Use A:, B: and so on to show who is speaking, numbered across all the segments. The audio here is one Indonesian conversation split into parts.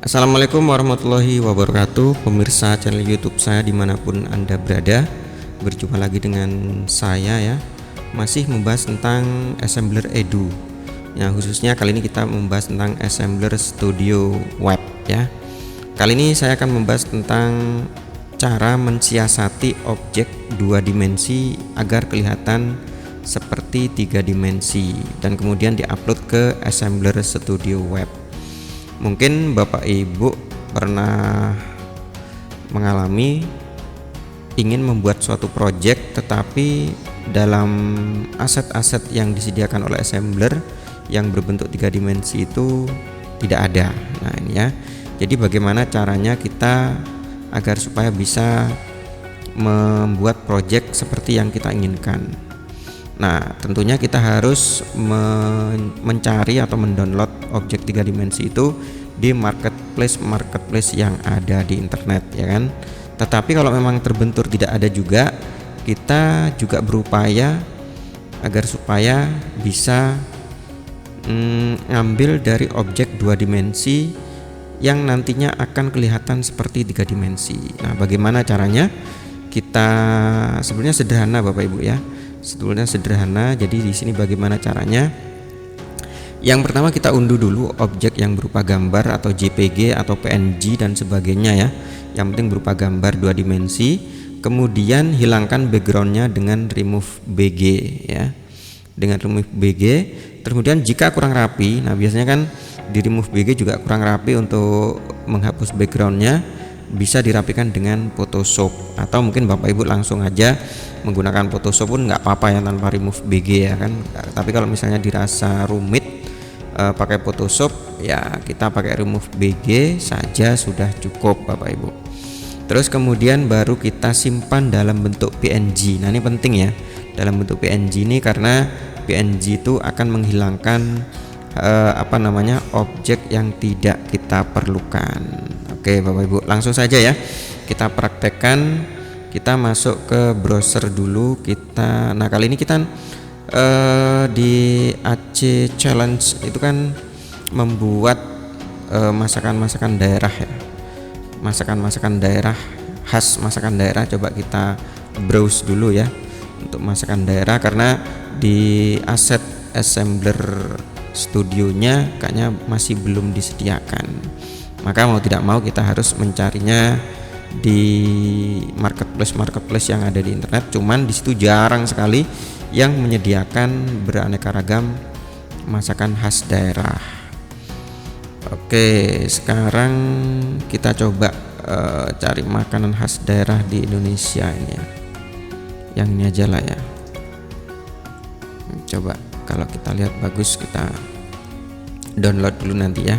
A: Assalamualaikum warahmatullahi wabarakatuh, pemirsa channel YouTube saya dimanapun Anda berada. Berjumpa lagi dengan saya ya, masih membahas tentang Assembler Edu. Ya, khususnya kali ini kita membahas tentang Assembler Studio Web ya. Kali ini saya akan membahas tentang cara mensiasati objek 2 dimensi agar kelihatan seperti 3 dimensi dan kemudian diupload ke Assembler Studio Web. Mungkin Bapak Ibu pernah mengalami ingin membuat suatu project, tetapi dalam aset-aset yang disediakan oleh assembler yang berbentuk 3 dimensi itu tidak ada. Nah ini ya, jadi bagaimana caranya kita agar supaya bisa membuat project seperti yang kita inginkan. Nah tentunya kita harus mencari atau mendownload objek 3 dimensi itu di marketplace yang ada di internet ya kan. Tetapi kalau memang terbentur tidak ada juga, kita juga berupaya agar supaya bisa ngambil dari objek 2 dimensi yang nantinya akan kelihatan seperti 3 dimensi. Nah bagaimana caranya? Kita sebenarnya sederhana Bapak Ibu ya. Sebetulnya sederhana. Jadi di sini bagaimana caranya? Yang pertama kita unduh dulu objek yang berupa gambar atau JPG atau PNG dan sebagainya ya. Yang penting berupa gambar 2 dimensi. Kemudian hilangkan backgroundnya dengan remove BG ya. Dengan remove BG. Kemudian jika kurang rapi, nah biasanya kan di remove BG juga kurang rapi untuk menghapus backgroundnya, bisa dirapikan dengan Photoshop atau mungkin Bapak Ibu langsung aja menggunakan Photoshop pun nggak apa-apa ya tanpa remove BG ya kan. Tapi kalau misalnya dirasa rumit pakai Photoshop ya kita pakai remove BG saja sudah cukup Bapak Ibu. Terus kemudian baru kita simpan dalam bentuk PNG. Nah ini penting ya, dalam bentuk PNG ini karena PNG itu akan menghilangkan objek yang tidak kita perlukan. Oke Bapak Ibu, langsung saja ya kita praktekkan. Kita masuk ke browser dulu kita. Nah kali ini kita di AC Challenge itu kan membuat masakan-masakan daerah ya, masakan-masakan daerah, khas masakan daerah. Coba kita browse dulu ya untuk masakan daerah, karena di aset assembler studionya kayaknya masih belum disediakan. Maka mau tidak mau kita harus mencarinya di marketplace yang ada di internet. Cuman di situ jarang sekali yang menyediakan beraneka ragam masakan khas daerah. Oke, sekarang kita coba cari makanan khas daerah di Indonesia ini ya. Yang ini aja lah ya. Coba kalau kita lihat bagus, kita download dulu nanti ya.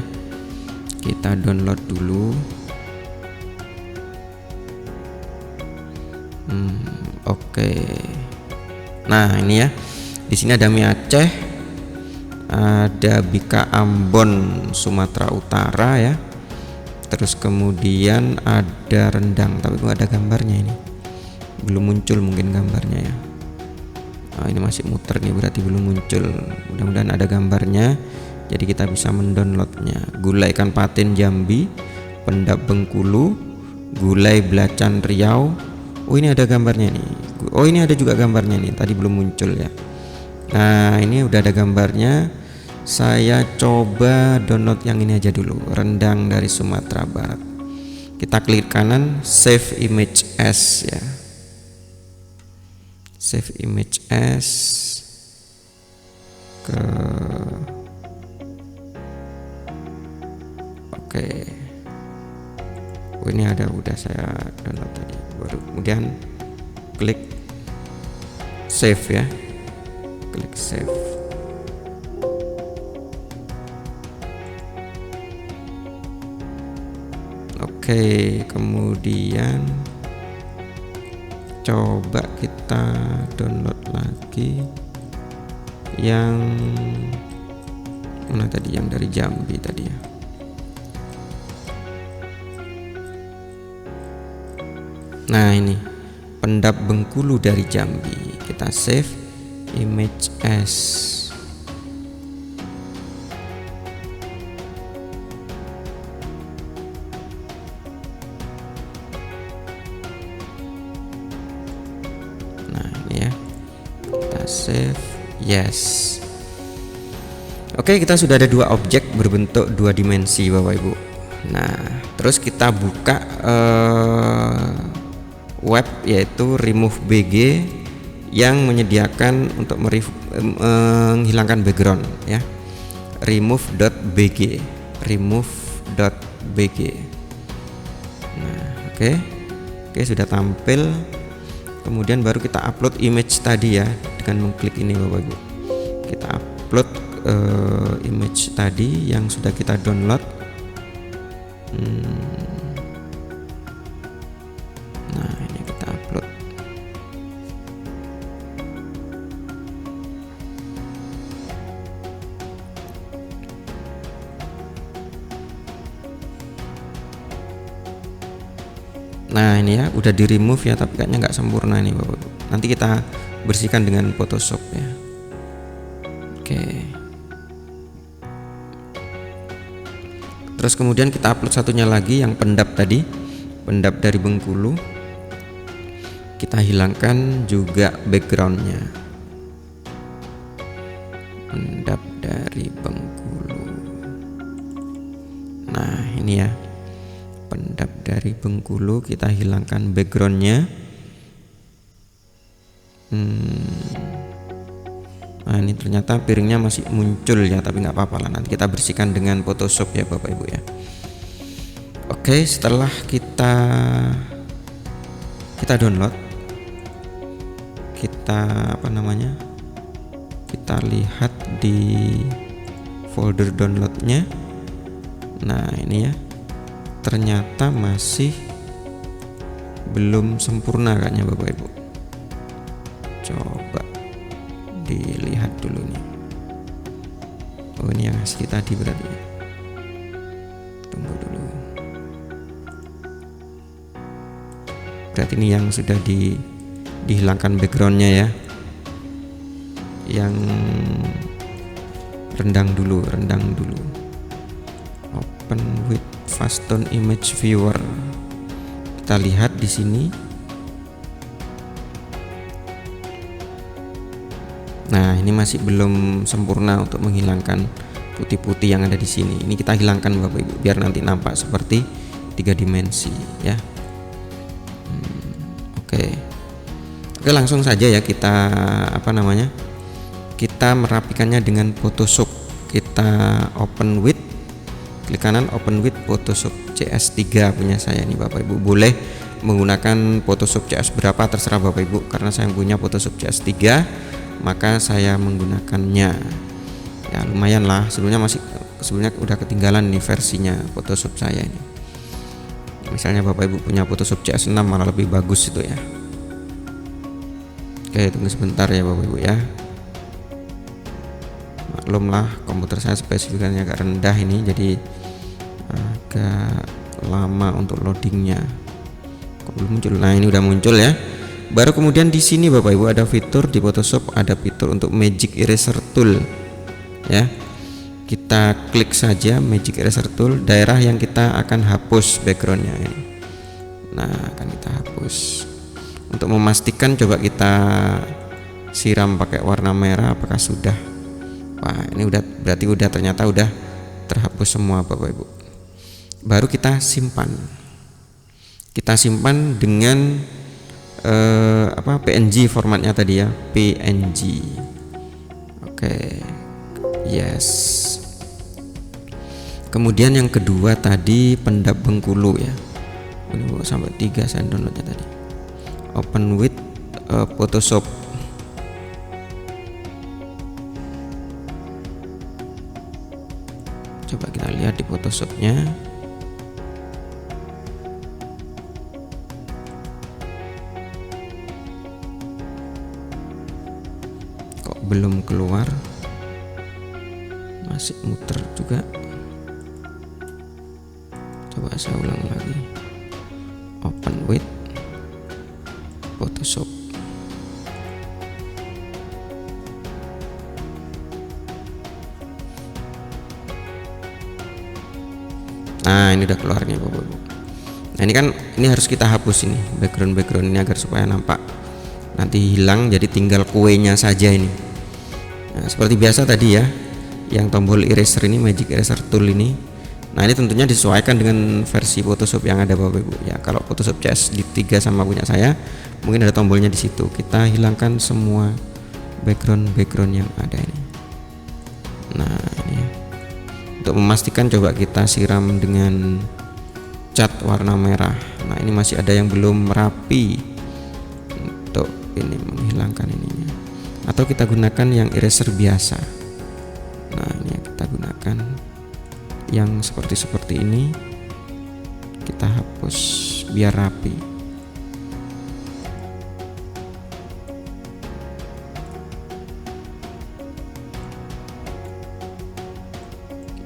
A: Kita download dulu. Oke. Nah ini ya, di sini ada mie Aceh, ada Bika Ambon Sumatera Utara ya. Terus kemudian ada rendang, tapi nggak ada gambarnya ini, belum muncul mungkin gambarnya ya. Nah, ini masih muter nih, berarti belum muncul. Mudah-mudahan ada gambarnya, jadi kita bisa mendownloadnya. Gulai ikan patin Jambi, pendap Bengkulu, gulai belacan Riau. Oh ini ada gambarnya nih. Oh ini ada juga gambarnya nih, tadi belum muncul ya. Nah ini udah ada gambarnya. Saya coba download yang ini aja dulu, rendang dari Sumatera Barat. Kita klik kanan, save image as ya. Save image as ke oke. Oh ini ada, udah saya download tadi. Baru kemudian klik save ya, klik save. Oke, kemudian coba kita download lagi yang mana tadi, yang dari Jambi tadi ya. Nah ini pendap Bengkulu dari Jambi. Kita save image as. save, yes. Oke, kita sudah ada dua objek berbentuk dua dimensi Bapak Ibu. Nah, terus kita buka web yaitu remove BG yang menyediakan untuk menghilangkan background ya. remove.bg. Nah, oke, sudah tampil. Kemudian baru kita upload image tadi ya, dengan mengklik ini Bapak Ibu. Kita upload image tadi yang sudah kita download. Nah, ini kita upload. Nah, ini ya udah di remove ya, tapi kayaknya nggak sempurna ini Bapak Ibu. Nanti kita bersihkan dengan Photoshop ya. Oke. Terus kemudian kita upload satunya lagi yang pendap tadi, pendap dari Bengkulu. Kita hilangkan juga backgroundnya. Pendap dari Bengkulu. Nah, ini ya. Pendap dari Bengkulu, kita hilangkan backgroundnya. Nah, ini ternyata piringnya masih muncul ya, tapi nggak apa-apa lah, nanti kita bersihkan dengan Photoshop ya Bapak Ibu ya. Oke, setelah kita download, kita kita lihat di folder downloadnya. Nah, ini ya, ternyata masih belum sempurna kayaknya Bapak Ibu. Coba dilihat dulu nih. Oh, ini yang asli tadi berarti. Tunggu dulu. Berarti ini yang sudah dihilangkan backgroundnya ya. Yang rendang dulu. Open with Fastone Image Viewer. Kita lihat di sini. Nah, ini masih belum sempurna untuk menghilangkan putih-putih yang ada di sini. Ini kita hilangkan Bapak Ibu biar nanti nampak seperti 3 dimensi ya. Oke, langsung saja ya kita kita merapikannya dengan Photoshop. Kita open with, klik kanan open with Photoshop CS3 punya saya nih Bapak Ibu. Boleh menggunakan Photoshop CS berapa terserah Bapak Ibu, karena saya punya Photoshop CS3 maka saya menggunakannya. Ya lumayan lah, sebelumnya udah ketinggalan nih versinya Photoshop saya ini. Misalnya Bapak Ibu punya Photoshop CS6 malah lebih bagus itu ya. Oke, tunggu sebentar ya Bapak Ibu ya. Maklum lah, komputer saya spesifikasinya agak rendah ini, jadi agak lama untuk loadingnya. Kok belum muncul? Nah, ini udah muncul ya. Baru kemudian di sini Bapak Ibu ada fitur di Photoshop, ada fitur untuk Magic Eraser Tool ya. Kita klik saja Magic Eraser Tool, daerah yang kita akan hapus backgroundnya ini. Nah, akan kita hapus. Untuk memastikan coba kita siram pakai warna merah, apakah sudah. Wah, ini berarti ternyata udah terhapus semua Bapak Ibu. Baru kita simpan. Kita simpan dengan PNG formatnya tadi ya, PNG. Oke. Yes. Kemudian yang kedua tadi pendap Bengkulu ya. Ini sampai 3 saya downloadnya tadi. Open with Photoshop. Coba kita lihat di Photoshopnya. Kok belum keluar? Masih muter juga. Coba saya ulang lagi. Open with Photoshop. Nah, ini udah keluar nih Bapak Ibu. Nah, ini harus kita hapus ini background ini agar supaya nampak nanti hilang, jadi tinggal kuenya saja ini. Nah, seperti biasa tadi ya, yang tombol eraser ini, magic eraser tool ini. Nah, ini tentunya disesuaikan dengan versi Photoshop yang ada Bapak Ibu ya. Kalau Photoshop CS di 3 sama punya saya, mungkin ada tombolnya di situ. Kita hilangkan semua background yang ada ini. Nah, ini ya. Untuk memastikan coba kita siram dengan cat warna merah. Nah, ini masih ada yang belum rapi. Untuk ini menghilangkan ininya. Atau kita gunakan yang eraser biasa. Nah, ini kita gunakan yang seperti ini, kita hapus biar rapi.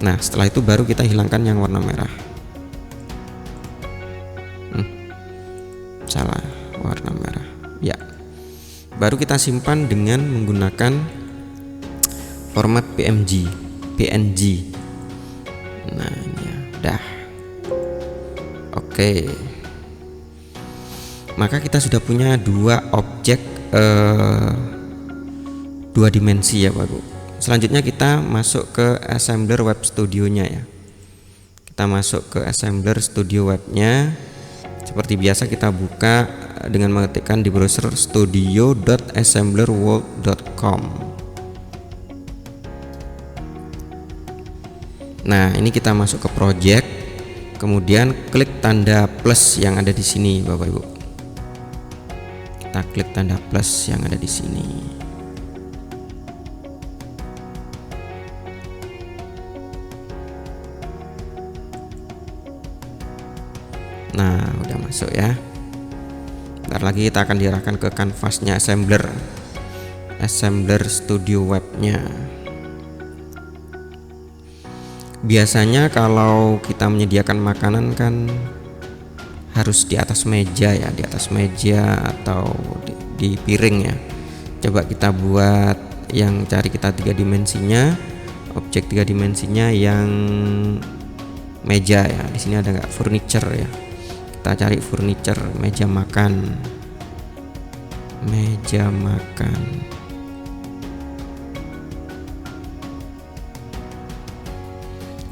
A: Nah, setelah itu baru kita hilangkan yang warna merah. Salah, warna merah ya. Baru kita simpan dengan menggunakan format PNG. Nah, ini ya, udah. Oke. Maka kita sudah punya dua objek dua dimensi ya, Pak Bu. Selanjutnya kita masuk ke Assembler Web Studio-nya ya. Kita masuk ke Assembler Studio Web-nya. Seperti biasa kita buka dengan mengetikkan di browser studio.assemblerworld.com. Nah, ini kita masuk ke project, kemudian klik tanda plus yang ada di sini, Bapak Ibu. Kita klik tanda plus yang ada di sini. Nah, udah masuk ya. Bentar lagi kita akan diarahkan ke kanvasnya Assembler Studio Web-nya. Biasanya kalau kita menyediakan makanan kan harus di atas meja ya, di atas meja atau di piring ya. Coba kita buat yang cari kita 3 dimensinya, objek 3 dimensinya yang meja ya. Di sini ada nggak furniture ya? Kita cari furniture, meja makan. Meja makan.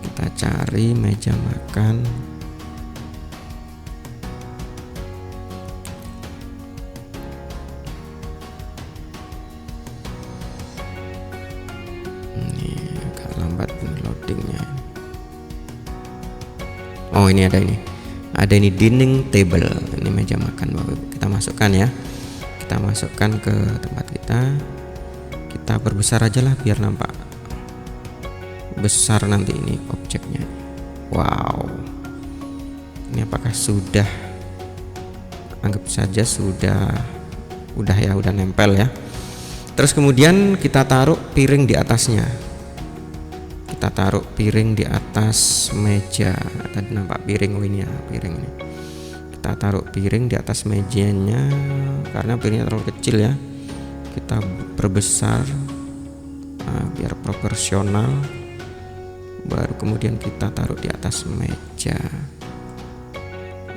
A: Kita cari meja makan. Ini agak lambat loadingnya. Oh, ini ada ini. Ada ini dining table. Ini meja makan Bapak. Kita masukkan ya. Kita masukkan ke tempat kita. Kita perbesar aja lah biar nampak besar nanti ini objeknya. Wow, ini apakah sudah, anggap saja sudah ya, udah nempel ya. Terus kemudian kita taruh piring di atasnya. Kita taruh piring di atas meja. Tadi nampak piring, ini ya piring ini. Kita taruh piring di atas mejanya karena piringnya terlalu kecil ya. Kita perbesar biar proporsional. Baru kemudian kita taruh di atas meja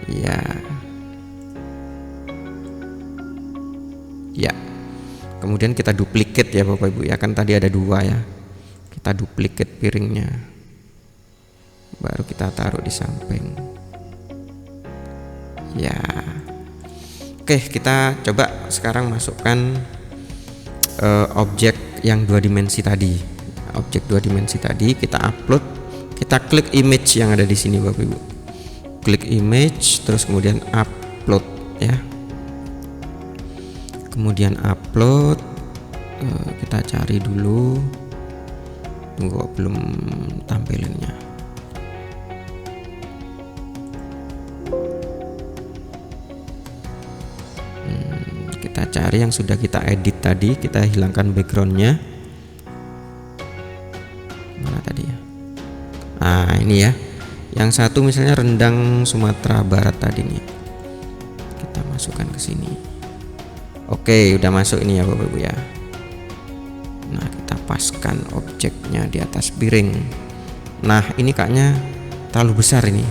A: ya. Kemudian kita duplikat ya Bapak Ibu ya, kan tadi ada 2 ya. Kita duplikat piringnya, baru kita taruh di samping ya. Oke, kita coba sekarang masukkan objek yang 2 dimensi tadi. Objek 2 dimensi tadi kita upload, kita klik image yang ada di sini Bapak Ibu. Klik image, terus kemudian upload ya. Kemudian upload, kita cari dulu, tunggu belum tampilannya. Kita cari yang sudah kita edit tadi, kita hilangkan backgroundnya. Mana tadi ya? Nah, ini ya. Yang satu misalnya rendang Sumatera Barat tadi nih. Kita masukkan ke sini. Oke, udah masuk ini ya Bapak Ibu ya. Nah, kita paskan objeknya di atas piring. Nah, ini kayaknya terlalu besar ini.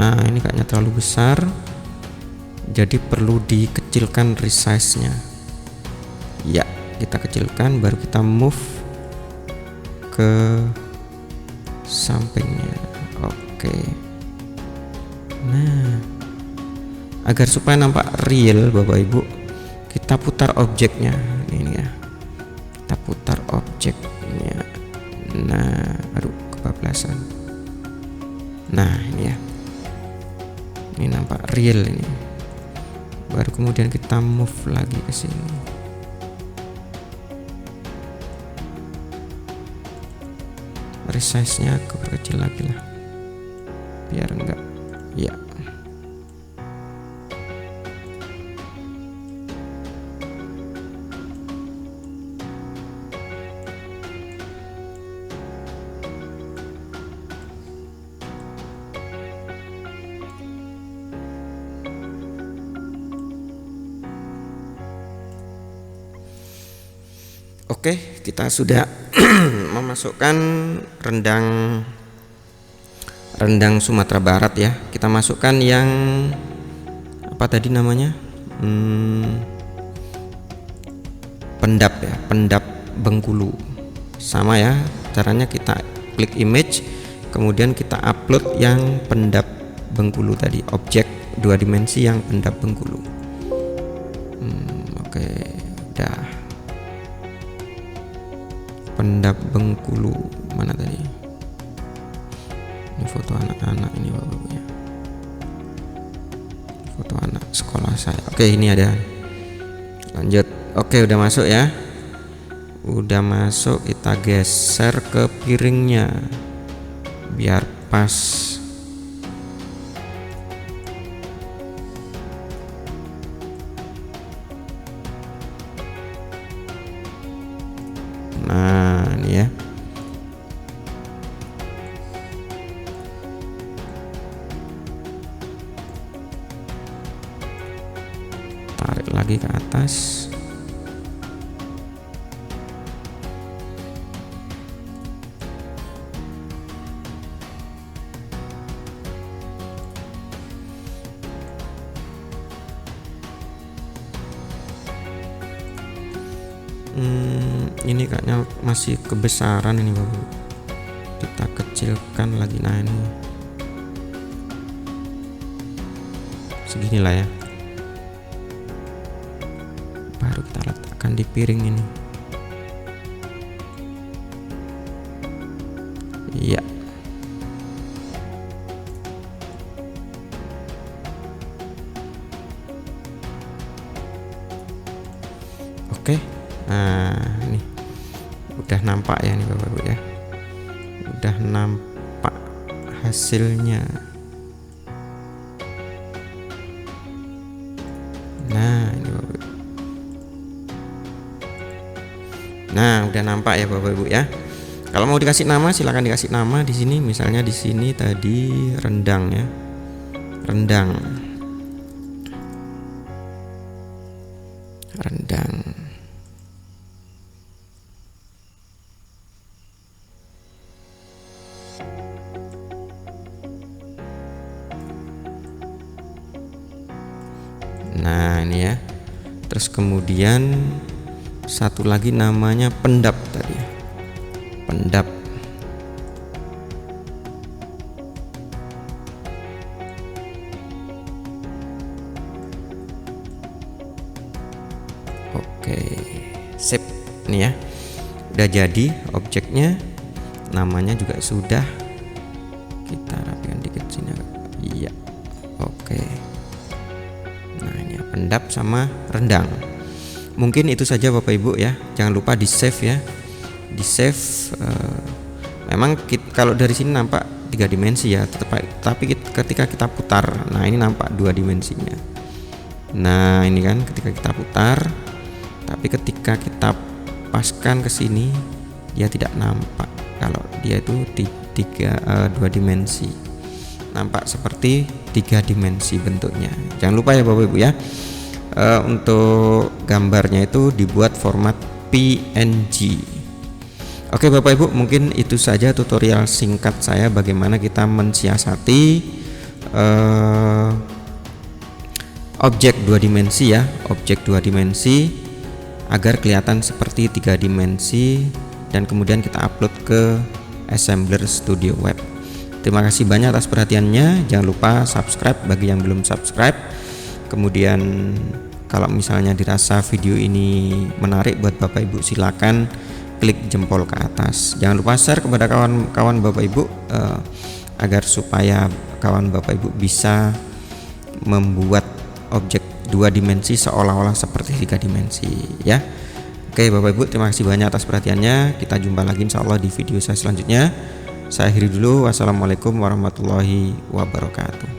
A: Nah, ini kayaknya terlalu besar, jadi perlu dikecilkan resize-nya. Ya, kita kecilkan, baru kita move ke sampingnya. Oke. Nah, agar supaya nampak real Bapak Ibu, kita putar objeknya. Ini ya, kita putar objeknya. Nah, aduh, kebablasan. Nah, ini ya, ini nampak real ini. Baru kemudian kita move lagi ke sini. Resize-nya kecil lagi lah, biar enggak. Ya. Oke, kita sudah memasukkan rendang Sumatera Barat ya. Kita masukkan yang apa tadi namanya? Pendap ya, pendap Bengkulu. Sama ya, caranya kita klik image, kemudian kita upload yang pendap Bengkulu tadi, objek 2 dimensi yang pendap Bengkulu. Oke, udah. Pendap Bengkulu mana tadi? Ini foto anak-anak ini Bapak ya. Foto anak sekolah saya. Oke, ini ada. Lanjut. Oke, udah masuk ya. Udah masuk, kita geser ke piringnya biar pas. Nah, ini ya. Tarik lagi ke atas. Ini kayaknya masih kebesaran ini Bapak. Kita kecilkan lagi. Nah, ini seginilah ya. Baru kita letakkan di piring ini. Iya. Oke. Nah, ini udah nampak ya nih Bapak Ibu ya. Udah nampak hasilnya. Nah, ini Bapak Ibu. Nah, udah nampak ya Bapak Ibu ya. Kalau mau dikasih nama silahkan dikasih nama di sini. Misalnya di sini tadi rendang ya. Rendang. Nah, ini ya. Terus kemudian satu lagi namanya pendap tadi. Pendap. Oke, sip. Nih ya. Udah jadi objeknya. Namanya juga sudah. Kita rapikan dikit sini. Iya. Oke. Nah, ini ya, pendap sama rendang. Mungkin itu saja Bapak Ibu ya. Jangan lupa di save ya. Di save. Memang kalau dari sini nampak 3 dimensi ya. Tapi ketika kita putar, nah ini nampak 2 dimensinya. Nah, ini kan ketika kita putar. Tapi ketika kita paskan ke sini, dia tidak nampak. Kalau dia itu 2 dimensi, nampak seperti 3 dimensi bentuknya. Jangan lupa ya Bapak Ibu ya, untuk gambarnya itu dibuat format PNG. Oke Bapak Ibu, mungkin itu saja tutorial singkat saya bagaimana kita mensiasati objek dua dimensi ya, objek dua dimensi agar kelihatan seperti tiga dimensi, dan kemudian kita upload ke Assembler Studio Web. Terima kasih banyak atas perhatiannya. Jangan lupa subscribe bagi yang belum subscribe. Kemudian kalau misalnya dirasa video ini menarik buat Bapak Ibu, silakan klik jempol ke atas. Jangan lupa share kepada kawan-kawan Bapak Ibu agar supaya kawan Bapak Ibu bisa membuat objek dua dimensi seolah-olah seperti tiga dimensi ya. Oke Bapak Ibu, terima kasih banyak atas perhatiannya. Kita jumpa lagi insya Allah di video saya selanjutnya. Saya akhiri dulu. Wassalamualaikum warahmatullahi wabarakatuh.